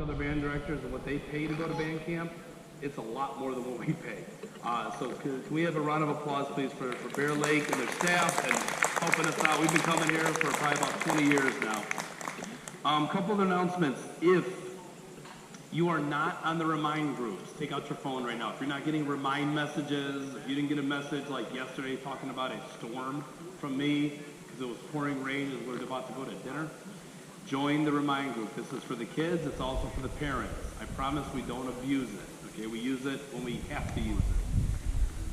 to other band directors and what they pay to go to BandCamp, it's a lot more than what we pay. So can we have a round of applause, please, for Bear Lake and their staff and helping us out. We've been coming here for probably about 20 years now. A couple of announcements. If you are not on the Remind groups, take out your phone right now. If you're not getting Remind messages, if you didn't get a message like yesterday talking about a storm from me because it was pouring rain as we were about to go to dinner, join the Remind group. This is for the kids. It's also for the parents. I promise we don't abuse it. Okay, we use it when we have to use it.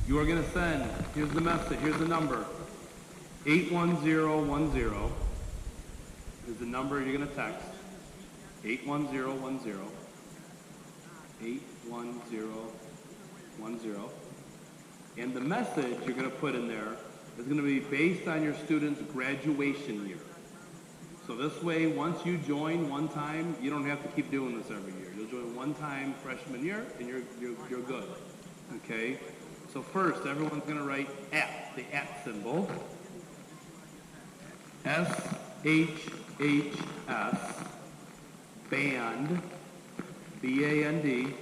You are going to send, here's the message, here's the number, 81010 is the number you're going to text, 81010, 81010, and the message you're going to put in there is going to be based on your student's graduation year. So this way, once you join one time, you don't have to keep doing this every year. You'll join one time freshman year, and you're good. Okay? So first, everyone's going to write at, the at symbol. SHHS, band, B-A-N-D,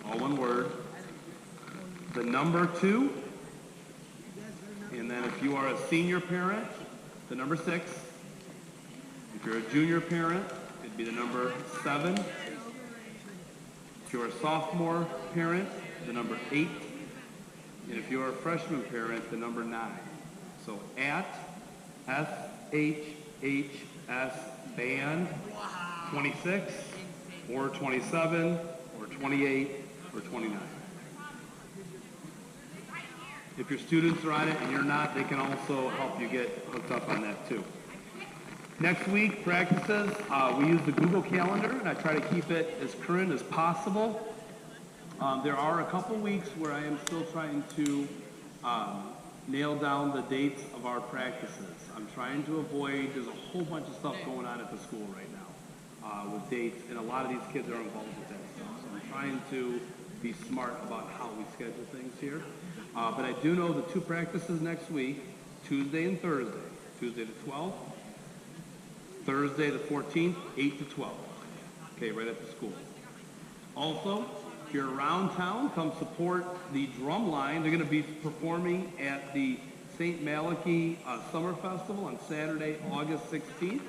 all one word. The number 2, and then if you are a senior parent, the number 6. If you're a junior parent, it'd be the number 7. If you're a sophomore parent, the number 8. And if you're a freshman parent, the number 9. So at SHHS band 26 or 27 or 28 or 29. If your students are on it and you're not, they can also help you get hooked up on that too. Next week, practices, we use the Google Calendar, and I try to keep it as current as possible. There are a couple weeks where I am still trying to nail down the dates of our practices. I'm trying to avoid, there's a whole bunch of stuff going on at the school right now with dates, and a lot of these kids are involved with that stuff. So I'm trying to be smart about how we schedule things here. But I do know the 2 practices next week, Tuesday and Thursday. Tuesday the 12th, Thursday the 14th, 8 to 12. Okay, right at the school. Also, if you're around town, come support the drum line. They're going to be performing at the St. Malachy Summer Festival on Saturday, August 16th.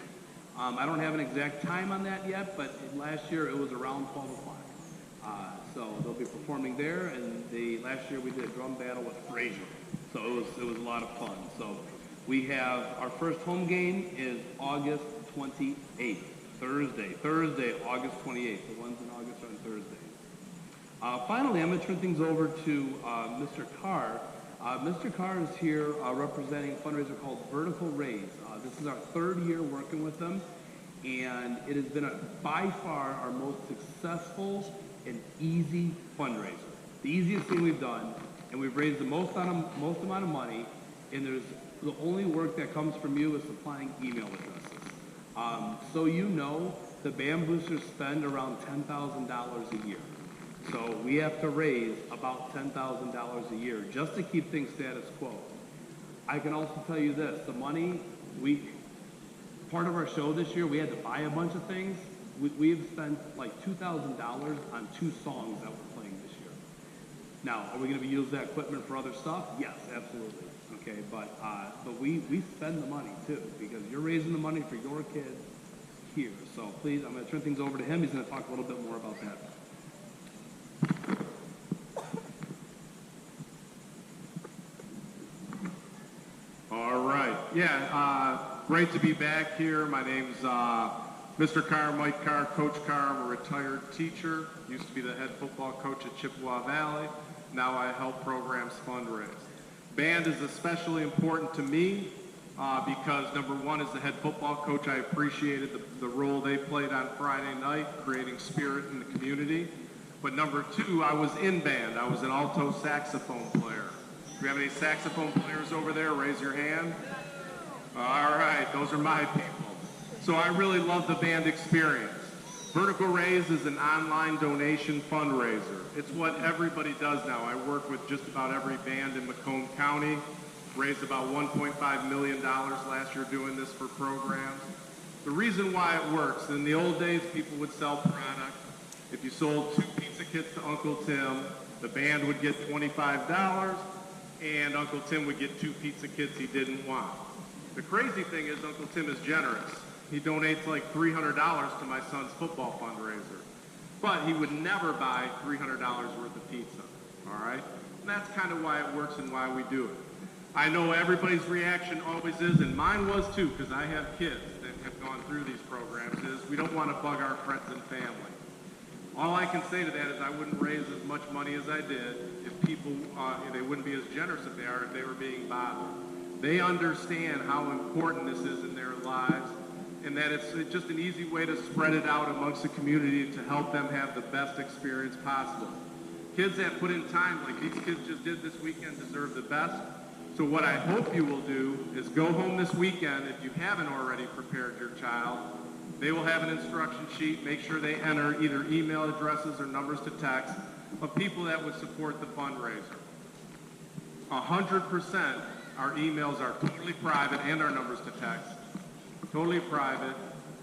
I don't have an exact time on that yet, but last year it was around 12 o'clock. So they'll be performing there, and last year we did a drum battle with Frazier. So it was a lot of fun. So we have our first home game is August 28th, Thursday, August 28th. The ones in August are on Thursdays. Finally, I'm going to turn things over to Mr. Carr. Mr. Carr is here representing a fundraiser called Vertical Raise. This is our 3rd year working with them, and it has been by far our most successful and easy fundraiser. The easiest thing we've done, and we've raised the most amount of money, and the only work that comes from you is supplying email addresses. So you know, the Band Boosters spend around $10,000 a year. So we have to raise about $10,000 a year just to keep things status quo. I can also tell you this, the money, part of our show this year, we had to buy a bunch of things. We've spent like $2,000 on 2 songs that we're playing this year. Now, are we going to be using that equipment for other stuff? Yes, absolutely. Okay, but we spend the money too, because you're raising the money for your kids here. So please, I'm going to turn things over to him. He's going to talk a little bit more about that. All right. Yeah, great to be back here. My name's Mr. Carr, Mike Carr, Coach Carr. I'm a retired teacher. Used to be the head football coach at Chippewa Valley. Now I help programs fundraise. Band is especially important to me because number 1, as the head football coach, I appreciated the role they played on Friday night, creating spirit in the community. But number 2, I was in band. I was an alto saxophone player. Do we have any saxophone players over there? Raise your hand. All right, those are my people. So I really love the band experience. Vertical Raise is an online donation fundraiser. It's what everybody does now. I work with just about every band in Macomb County. Raised about $1.5 million last year doing this for programs. The reason why it works, in the old days, people would sell product. If you sold 2 pizza kits to Uncle Tim, the band would get $25, and Uncle Tim would get 2 pizza kits he didn't want. The crazy thing is Uncle Tim is generous. He donates like $300 to my son's football fundraiser. But he would never buy $300 worth of pizza, all right? And that's kind of why it works and why we do it. I know everybody's reaction always is, and mine was too, because I have kids that have gone through these programs, is we don't want to bug our friends and family. All I can say to that is I wouldn't raise as much money as I did if people, they wouldn't be as generous as they are if they were being bothered. They understand how important this is in their lives, and that it's just an easy way to spread it out amongst the community to help them have the best experience possible. Kids that put in time, like these kids just did this weekend, deserve the best. So what I hope you will do is go home this weekend, if you haven't already prepared your child. They will have an instruction sheet. Make sure they enter either email addresses or numbers to text of people that would support the fundraiser. 100% our emails are totally private, and our numbers to text. Totally private,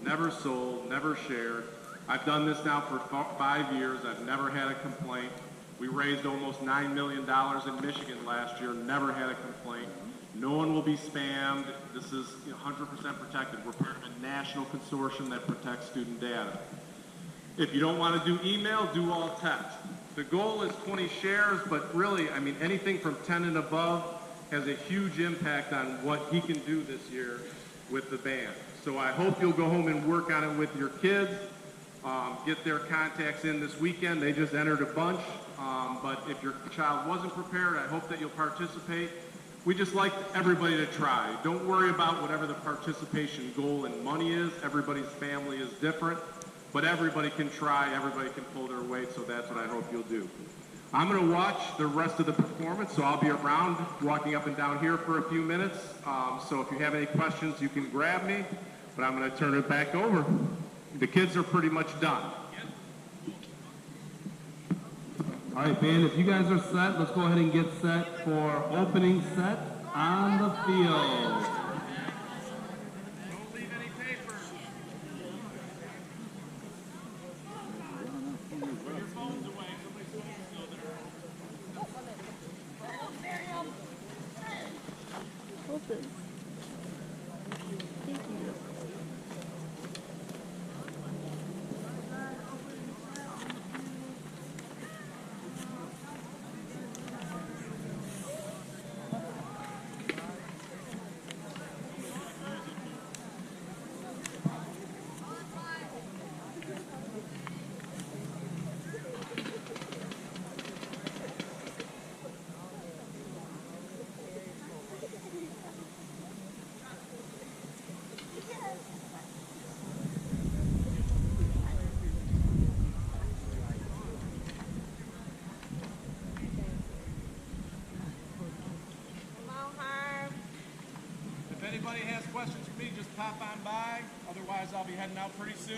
never sold, never shared. I've done this now for 5 years. I've never had a complaint. We raised almost $9 million in Michigan last year, never had a complaint. No one will be spammed. This is 100% protected. We're part of a national consortium that protects student data. If you don't want to do email, do all text. The goal is 20 shares, but really, I mean, anything from 10 and above has a huge impact on what he can do this year with the band. So I hope you'll go home and work on it with your kids. Get their contacts in this weekend. They just entered a bunch. But if your child wasn't prepared, I hope that you'll participate. We just like everybody to try. Don't worry about whatever the participation goal and money is. Everybody's family is different. But everybody can try. Everybody can pull their weight. So that's what I hope you'll do. I'm going to watch the rest of the performance, so I'll be around walking up and down here for a few minutes. So if you have any questions, you can grab me, but I'm going to turn it back over. The kids are pretty much done. All right, band, if you guys are set, let's go ahead and get set for opening set on the field. Don't leave any paper. Put your phones away. Somebody's phone is still there. Open. Thank you. If anybody has questions for me, just pop on by. Otherwise, I'll be heading out pretty soon.